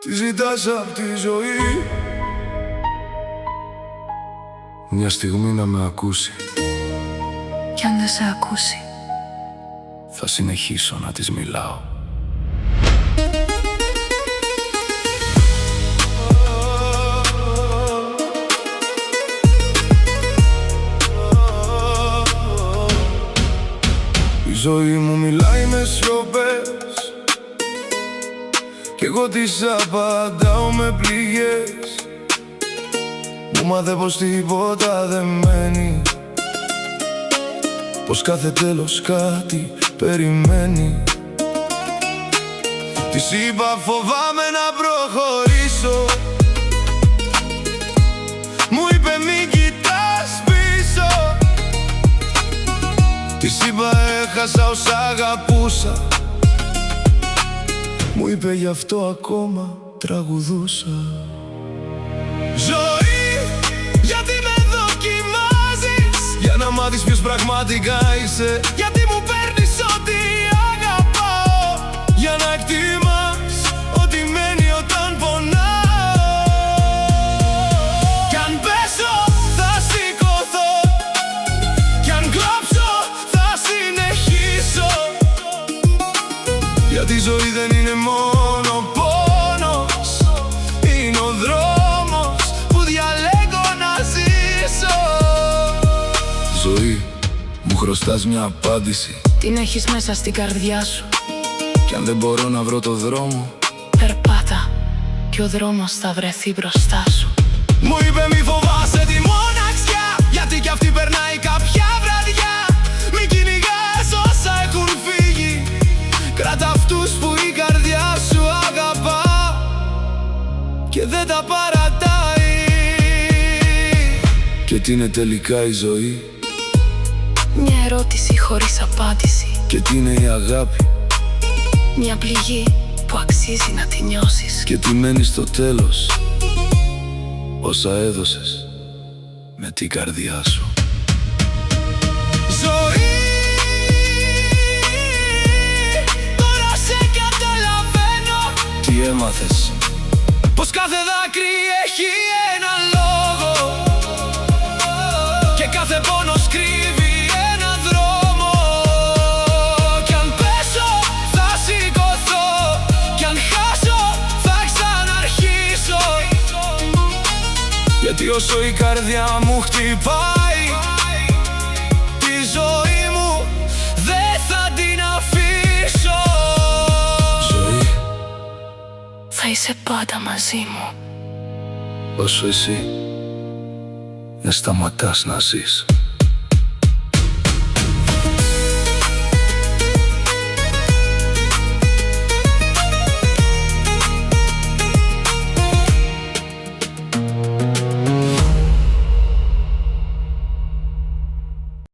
Τι ζητάς απ' τη ζωή? Μια στιγμή να με ακούσει. Κι αν δεν σε ακούσει, θα συνεχίσω να της μιλάω. Η ζωή μου μιλάει με σιωπές κι εγώ της απαντάω με πληγές. Μου μάθε πως τίποτα δεν μένει, πως κάθε τέλος κάτι περιμένει. Της είπα φοβάμαι να προχωρήσω, μου είπε μην κοιτάς πίσω. Της είπα έχασα όσα αγαπούσα, μου είπε γι' αυτό ακόμα τραγουδούσα. Ζωή, γιατί με δοκιμάζεις, για να μάθεις ποιος πραγματικά είσαι. Γιατί μου παίρνεις ό,τι αγαπάω, για να εκτιμάς ό,τι μένει όταν πονάω. Κι αν πέσω θα σηκωθώ, κι αν κλάψω θα συνεχίσω. Γιατί η ζωή δεν είναι μόνο πόνος, είναι ο δρόμος που διαλέγω να ζήσω. Ζωή, μου χρωστάς μια απάντηση, την έχεις μέσα στην καρδιά σου. κι αν δεν μπορώ να βρω το δρόμο, Περπάτα κι ο δρόμος θα βρεθεί μπροστά σου. μου είπε μη φοβάσαι τη μοναξιά, γιατί κι αυτή περνάει κάποια βραδιά. Μη κυνηγάς όσα έχουν φύγει, κράτα αυτούς που η καρδιά σου αγαπά και δεν τα παρατάει. Και τι είναι τελικά η ζωή? Μια ερώτηση χωρίς απάντηση, Και τι είναι η αγάπη? μια πληγή που αξίζει να τη νιώσεις. Και τι μένει στο τέλος? Όσα έδωσες με την καρδιά σου. Ζωή, τώρα σε καταλαβαίνω. Τι έμαθες? Πως κάθε δάκρυ έχει ένα λόγο και κάθε πόνος κρύβει ένα δρόμο. Κι αν πέσω θα σηκωθώ, κι αν χάσω θα ξαναρχίσω. Γιατί όσο η καρδιά μου χτυπάει, τη ζωή μου δεν θα την αφήσω. Ζωή, Θα είσαι πάντα μαζί μου. όσο εσύ δεν σταματάς να ζεις.